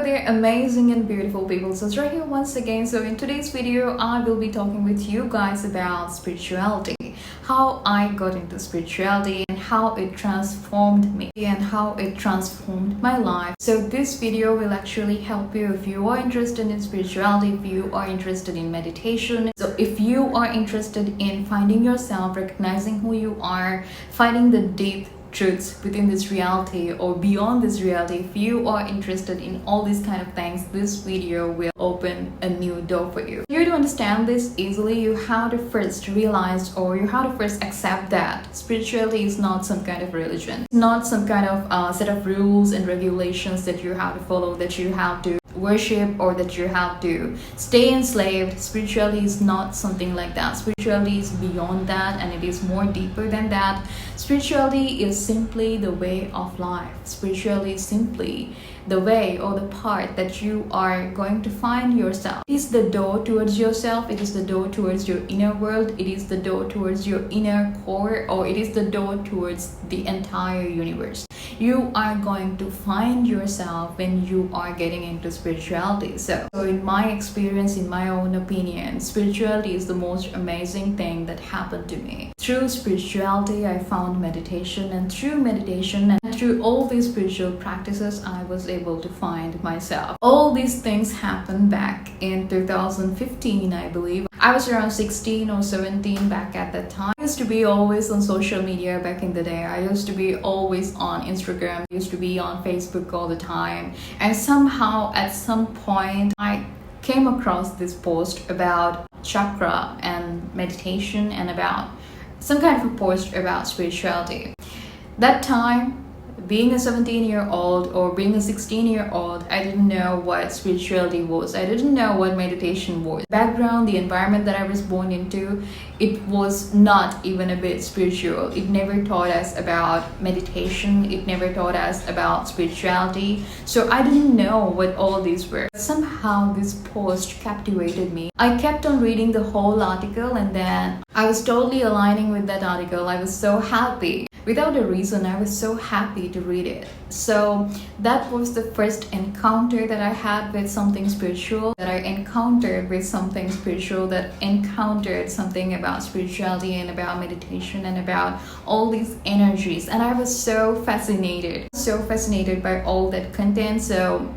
there, amazing and beautiful people. So it's right here once again. So in today's video, I will be talking with you guys about spirituality, how I got into spirituality and how it transformed me and how it transformed my life. So this video will actually help you if you are interested in spirituality, if you are interested in meditation. So if you are interested in finding yourself, recognizing who you are, finding the deep truths within this reality or beyond this reality, if you are interested in all these kind of things, this video will open a new door for you. You to understand this easily, you have to first realize, or you have to first accept that spirituality is not some kind of religion. It's not some kind of set of rules and regulations that you have to follow, that you have to worship, or that you have to stay enslaved. Spirituality is not something like that. Spirituality is beyond that, and it is more deeper than that. Spirituality is simply the way of life. Spirituality is simply the way or the part that you are going to find yourself. It is the door towards yourself. It is the door towards your inner world. It is the door towards your inner core, or it is the door towards the entire universe. You are going to find yourself when you are getting into spirituality. So in my experience, in my own opinion, spirituality is the most amazing thing that happened to me. Through spirituality, I found meditation, and through meditation and through all these spiritual practices, I was able to find myself. All these things happened back in 2015, I believe. I was around 16 or 17 back at that time. I used to be always on social media back in the day. I used to be always on Instagram. I used to be on Facebook all the time. And somehow at some point I came across this post about chakra and meditation and about some kind of a post about spirituality. That time, being a 17-year-old or being a 16-year-old, I didn't know what spirituality was. I didn't know what meditation was. Background, the environment that I was born into, it was not even a bit spiritual. It never taught us about meditation. It never taught us about spirituality. So I didn't know what all these were. Somehow this post captivated me. I kept on reading the whole article, and then I was totally aligning with that article. I was so happy. Without a reason, I was so happy to read it. So that was the first encounter that I had with something spiritual, that I encountered with something spiritual, that encountered something about spirituality and about meditation and about all these energies. And I was so fascinated by all that content. So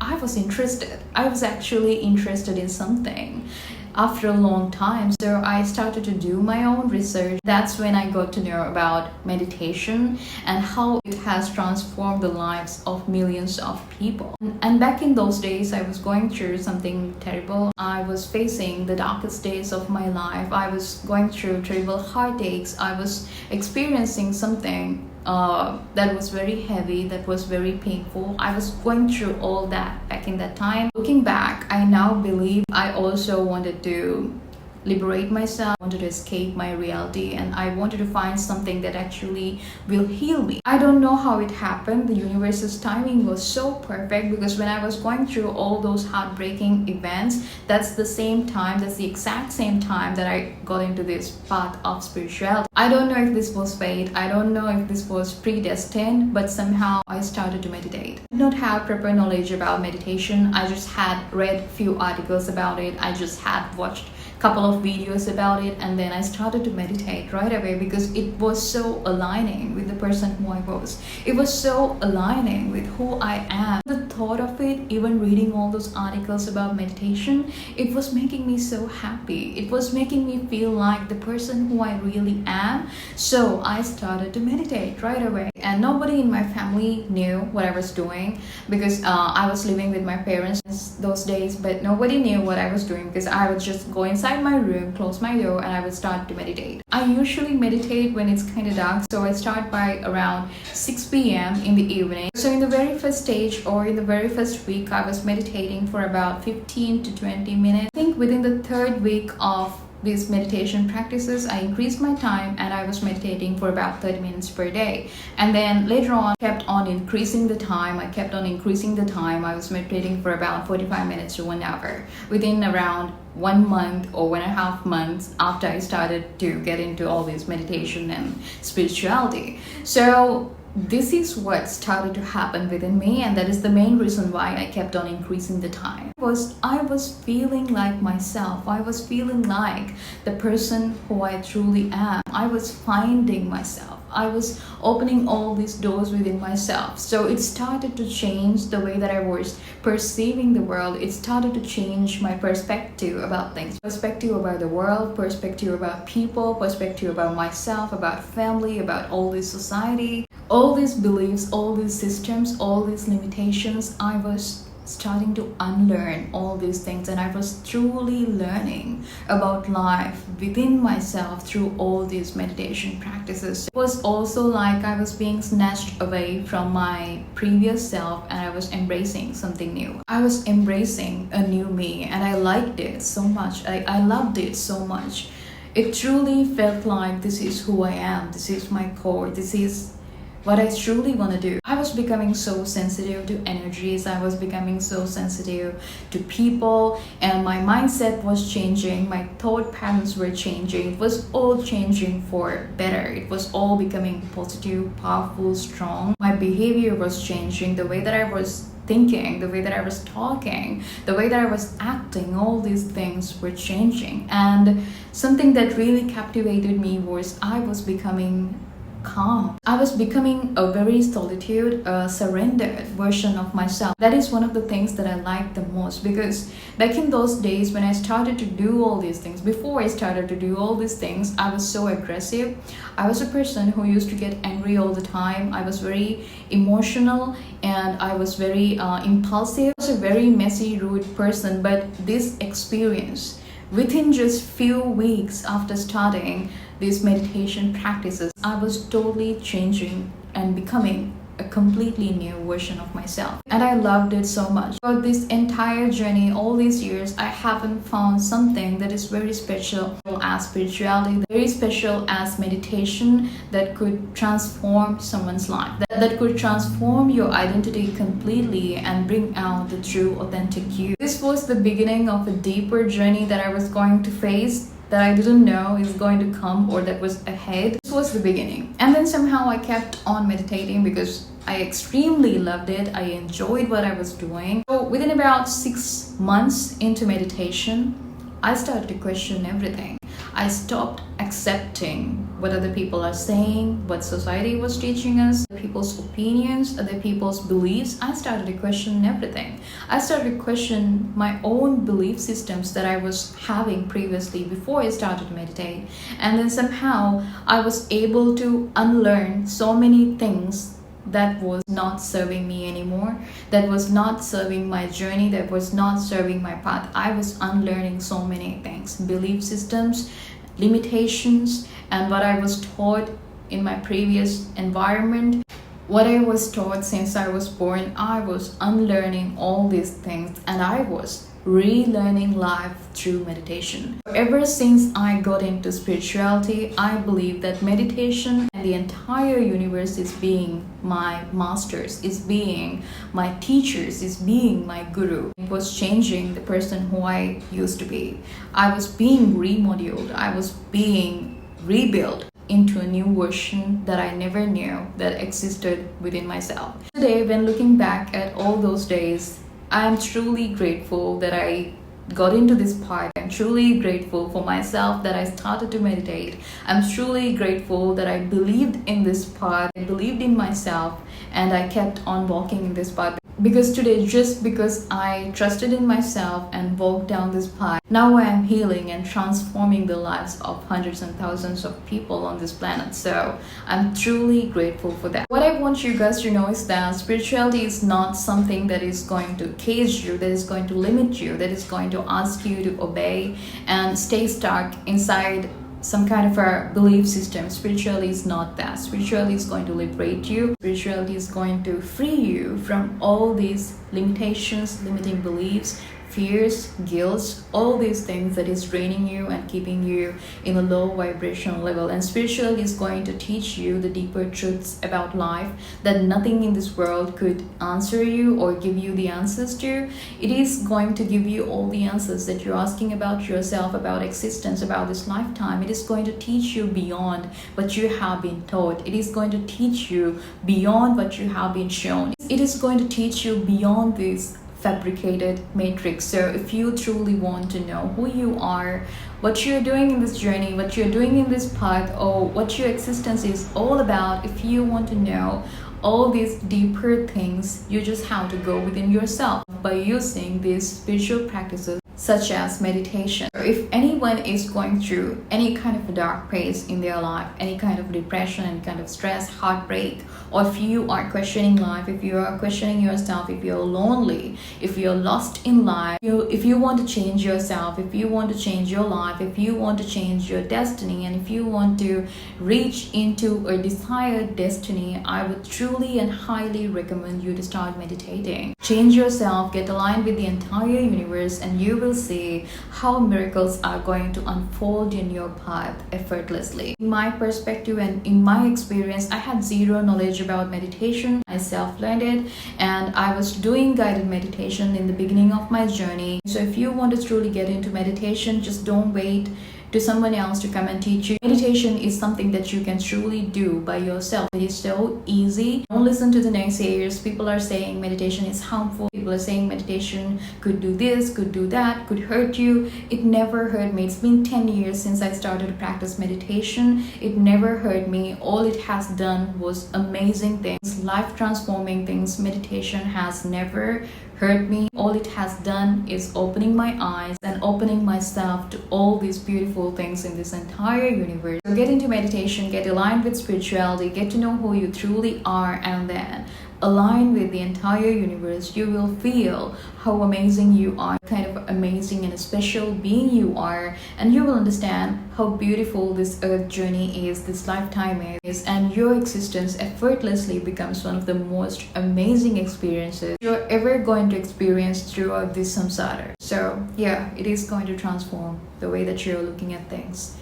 I was interested. I was actually interested in something after a long time. So I started to do my own research. That's when I got to know about meditation and how it has transformed the lives of millions of people. And back in those days, I was going through something terrible. I was facing the darkest days of my life. I was going through terrible heartaches. I was experiencing something that was very heavy, that was very painful. I was going through all that back in that time. Looking back, I now believe I also wanted to liberate myself, I wanted to escape my reality, and I wanted to find something that actually will heal me. I don't know how it happened. The universe's timing was so perfect, because when I was going through all those heartbreaking events, that's the exact same time that I got into this path of spirituality. I don't know if this was fate, I don't know if this was predestined, but somehow I started to meditate. I did not have proper knowledge about meditation. I just had read few articles about it. I just had watched couple of videos about it, and then I started to meditate right away, because it was so aligning with the person who I was. It was so aligning with who I am. The thought of it, even reading all those articles about meditation, it was making me so happy. It was making me feel like the person who I really am. So I started to meditate right away, and nobody in my family knew what I was doing, because I was living with my parents those days, but nobody knew what I was doing, because I would just go inside my room, close my door, and I would start to meditate. I usually meditate when it's kind of dark, so I start by around 6 p.m. in the evening. So in the very first stage, or in the very first week, I was meditating for about 15 to 20 minutes. I think within the third week of these meditation practices, I increased my time, and I was meditating for about 30 minutes per day. And then later on, I kept on increasing the time. I was meditating for about 45 minutes to 1 hour. Within around 1 month or 1.5 months after I started to get into all this meditation and spirituality. So this is what started to happen within me, and that is the main reason why I kept on increasing the time. I was feeling like myself. I was feeling like the person who I truly am. I was finding myself. I was opening all these doors within myself. So it started to change the way that I was perceiving the world. It started to change my perspective about things. Perspective about the world, perspective about people, perspective about myself, about family, about all this society. All these beliefs, all these systems, all these limitations, I was starting to unlearn all these things, and I was truly learning about life within myself through all these meditation practices. It was also like I was being snatched away from my previous self, and I was embracing something new. I was embracing a new me, and I liked it so much. I loved it so much. It truly felt like this is who I am, this is my core, this is what I truly want to do. I was becoming so sensitive to energies. I was becoming so sensitive to people, and my mindset was changing. My thought patterns were changing. It was all changing for better. It was all becoming positive, powerful, strong. My behavior was changing. The way that I was thinking, the way that I was talking, the way that I was acting, all these things were changing. And something that really captivated me was I was becoming calm. I was becoming a very solitude, surrendered version of myself. That is one of the things that I like the most, because back in those days when I started to do all these things, before I started to do all these things, I was so aggressive. I was a person who used to get angry all the time. I was very emotional, and I was very impulsive. I was a very messy, rude person. But this experience, within just few weeks after starting these meditation practices, I was totally changing and becoming a completely new version of myself. And I loved it so much. For this entire journey, all these years, I haven't found something that is very special as spirituality, very special as meditation, that could transform someone's life, that could transform your identity completely and bring out the true, authentic you. This was the beginning of a deeper journey that I was going to face, that I didn't know is going to come or that was ahead. This was the beginning. And then somehow I kept on meditating because I extremely loved it. I enjoyed what I was doing. So within about 6 months into meditation, I started to question everything. I stopped accepting what other people are saying, what society was teaching us, other people's opinions, other people's beliefs. I started to question everything. I started to question my own belief systems that I was having previously before I started to meditate. And then somehow I was able to unlearn so many things that was not serving me anymore, that was not serving my journey, that was not serving my path. I was unlearning so many things, belief systems, limitations, and what I was taught in my previous environment, what I was taught since I was born. I was unlearning all these things, and I was relearning life through meditation. Ever since I got into spirituality, I believe that meditation and the entire universe is being my masters, is being my teachers, is being my guru. It was changing the person who I used to be. I was being remodeled. I was being rebuilt into a new version that I never knew that existed within myself. Today, when looking back at all those days, I am truly grateful that I got into this path. I'm truly grateful for myself that I started to meditate. I'm truly grateful that I believed in this path, I believed in myself, and I kept on walking in this path. Because today, just because I trusted in myself and walked down this path, now I am healing and transforming the lives of hundreds and thousands of people on this planet. So I'm truly grateful for that. What I want you guys to know is that spirituality is not something that is going to cage you, that is going to limit you, that is going to ask you to obey and stay stuck inside some kind of a belief system. Spirituality is not that. Spirituality is going to liberate you. Spirituality is going to free you from all these limitations, limiting beliefs, fears, guilt, all these things that is draining you and keeping you in a low vibrational level. And spirituality is going to teach you the deeper truths about life that nothing in this world could answer you or give you the answers to. It is going to give you all the answers that you're asking about yourself, about existence, about this lifetime. It is going to teach you beyond what you have been taught. It is going to teach you beyond what you have been shown. It is going to teach you beyond this fabricated matrix. So if you truly want to know who you are, what you're doing in this journey, what you're doing in this path, or what your existence is all about, if you want to know all these deeper things, you just have to go within yourself by using these spiritual practices such as meditation. If anyone is going through any kind of a dark phase in their life, any kind of depression, any kind of stress, heartbreak, or if you are questioning life, if you are questioning yourself, if you're lonely, if you're lost in life, if you want to change yourself, if you want to change your life, if you want to change your destiny, and if you want to reach into a desired destiny, I would truly and highly recommend you to start meditating. Change yourself, get aligned with the entire universe, and you will see how miracles are going to unfold in your path effortlessly. In my perspective and in my experience, I had zero knowledge about meditation. I self-learned it, and I was doing guided meditation in the beginning of my journey. So if you want to truly get into meditation, just don't wait to someone else to come and teach you. Meditation is something that you can truly do by yourself. It is so easy. Don't listen to the naysayers. People are saying meditation is harmful. People are saying meditation could do this, could do that, could hurt you. It never hurt me. It's been 10 years since I started to practice meditation. It never hurt me. All it has done was amazing things, life transforming things. Meditation has never hurt me. All it has done is opening my eyes and opening myself to all these beautiful things in this entire universe. So get into meditation, get aligned with spirituality, get to know who you truly are, and then align with the entire universe. You will feel how amazing you are, kind of amazing and a special being you are, and you will understand how beautiful this earth journey is, this lifetime is, and your existence effortlessly becomes one of the most amazing experiences you're ever going to experience throughout this samsara. So yeah, it is going to transform the way that you're looking at things.